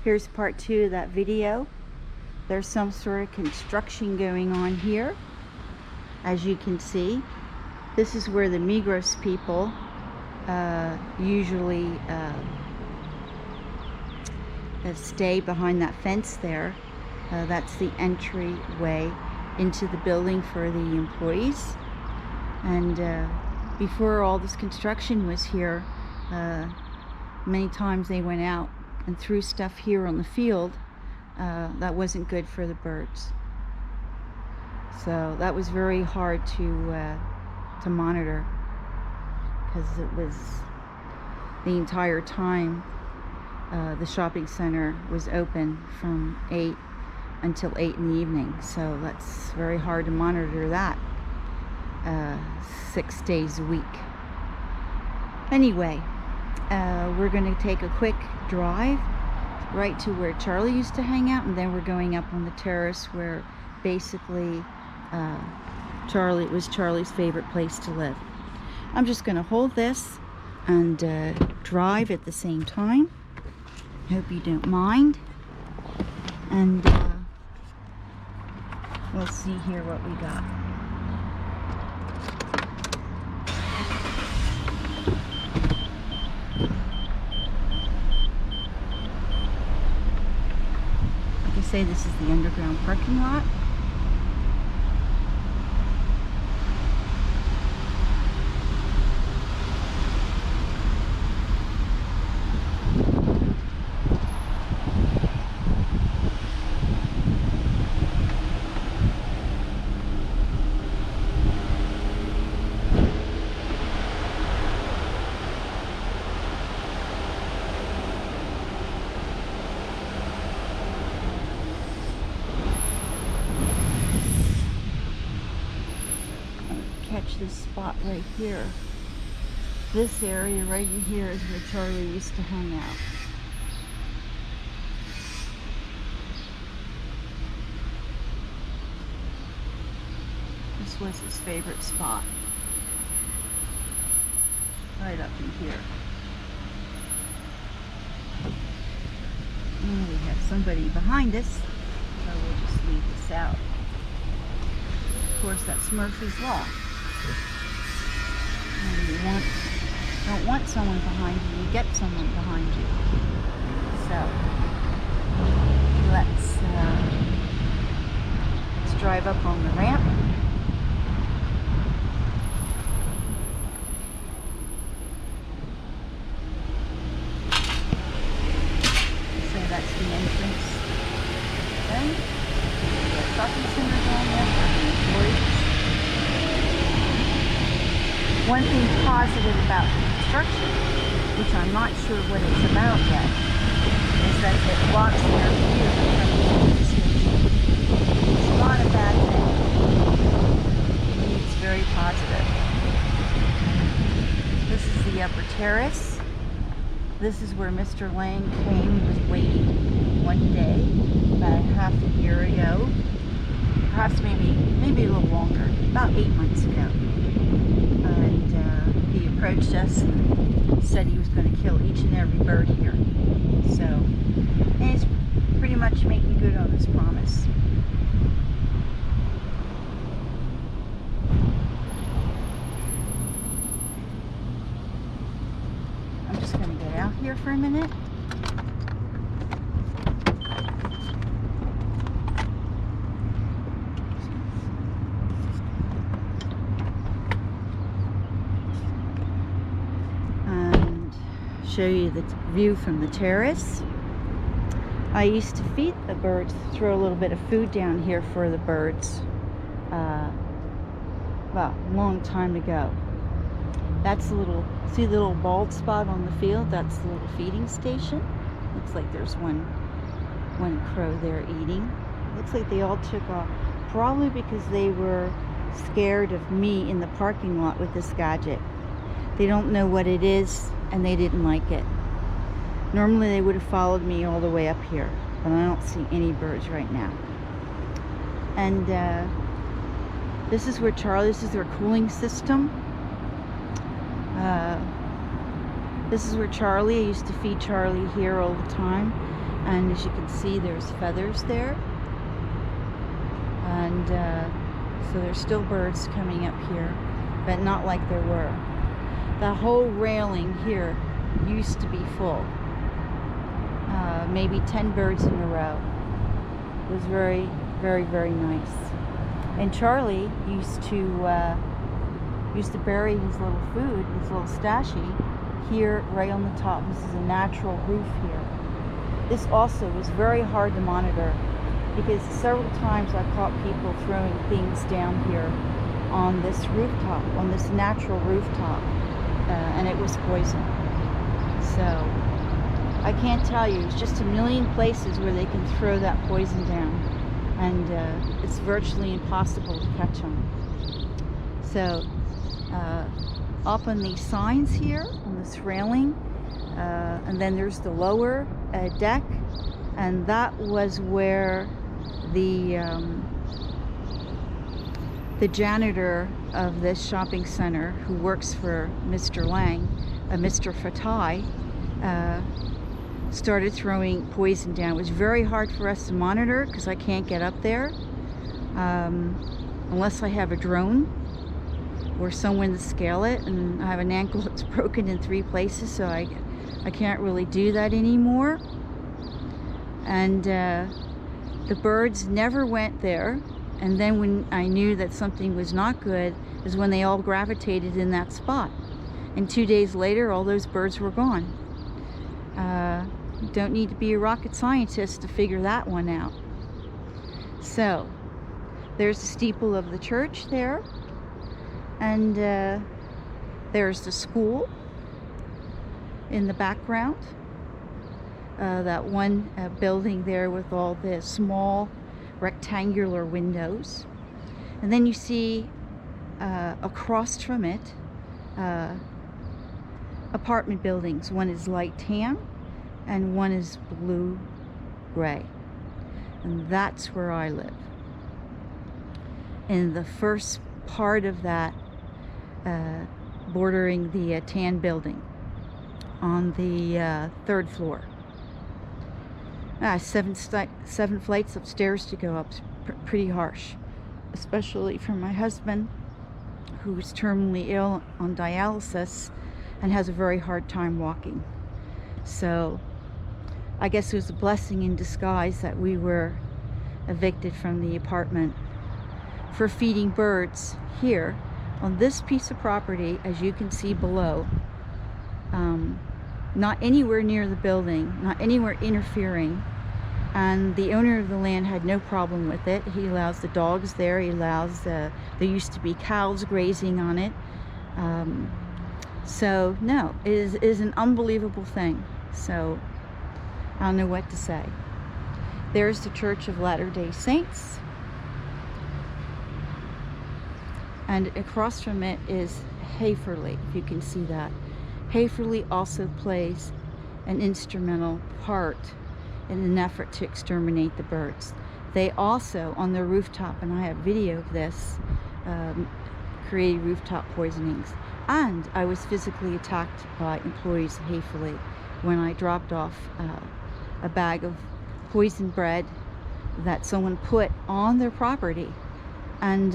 Here's part 2 of that video. There's some sort of construction going on here. As you can see, this is where the Migros people usually stay behind that fence there. That's the entryway into the building for the employees. And before all this construction was here, many times they went out and threw stuff here on the field that wasn't good for the birds. So that was very hard to monitor, because it was the entire time the shopping center was open from 8 until 8 in the evening. So that's very hard to monitor that 6 days a week. Anyway, we're going to take a quick drive right to where Charlie used to hang out, and then we're going up on the terrace where basically it was Charlie's favorite place to live. I'm just going to hold this and drive at the same time. Hope you don't mind. And we'll see here what we got. Like I say, this is the underground parking lot. Catch this spot right here. This area right in here is where Charlie used to hang out. This was his favorite spot. Right up in here. And we have somebody behind us, so we'll just leave this out. Of course, that's Murphy's Law. And you don't want someone behind you, you get someone behind you. So let's drive up on the ramp. So that's the entrance. Okay. The shopping center down there for the employees. One thing positive about the construction, which I'm not sure what it's about yet, is that it blocks their view from the station. It's not a bad thing. It's very positive. This is the upper terrace. This is where Mr. Lang came, was waiting one day, about half a year ago. Perhaps maybe a little longer, about 8 months ago. And he approached us and said he was going to kill each and every bird here. So, and he's pretty much making good on his promise. I'm just going to get out here for a minute. Show you the view from the terrace. I used to feed the birds, throw a little bit of food down here for the birds well, a long time ago. That's a little, see the little bald spot on the field? That's the little feeding station. Looks like there's one crow there eating. Looks like they all took off, probably because they were scared of me in the parking lot with this gadget. They don't know what it is, and they didn't like it. Normally they would have followed me all the way up here, but I don't see any birds right now. And this is where this is their cooling system. This is where Charlie, I used to feed Charlie here all the time. And as you can see, there's feathers there. And so there's still birds coming up here, but not like there were. The whole railing here used to be full. Maybe 10 birds in a row. It was very, very, very nice. And Charlie used to bury his little food, his little stashy, here right on the top. This is a natural roof here. This also was very hard to monitor because several times I caught people throwing things down here on this rooftop, on this natural rooftop, and it was poison. So I can't tell you, it's just a million places where they can throw that poison down, and it's virtually impossible to catch them. So up on these signs here, on this railing, and then there's the lower deck, and that was where the janitor of this shopping center, who works for Mr. Lang, Mr. Fatai, started throwing poison down. It was very hard for us to monitor because I can't get up there unless I have a drone or someone to scale it, and I have an ankle that's broken in 3 places, so I can't really do that anymore. And the birds never went there, and then when I knew that something was not good is when they all gravitated in that spot, and 2 days later all those birds were gone. You don't need to be a rocket scientist to figure that one out. So there's the steeple of the church there, and there's the school in the background, that one building there with all the small rectangular windows, and then you see across from it apartment buildings. One is light tan and one is blue gray, and that's where I live. In the first part of that, bordering the tan building on the 3rd floor. 7 flights upstairs to go up. Pretty harsh, especially for my husband, who's terminally ill on dialysis and has a very hard time walking. So I guess it was a blessing in disguise that we were evicted from the apartment for feeding birds here on this piece of property, as you can see below. Not anywhere near the building, not anywhere interfering, and the owner of the land had no problem with it. He allows the dogs there, he allows there used to be cows grazing on it. So no, it is an unbelievable thing. So I don't know what to say. There's the Church of Latter-day Saints, and across from it is Haverley, if you can see that. Haverley also plays an instrumental part in an effort to exterminate the birds. They also, on their rooftop, and I have video of this, created rooftop poisonings. And I was physically attacked by employees of Haverley when I dropped off a bag of poisoned bread that someone put on their property. And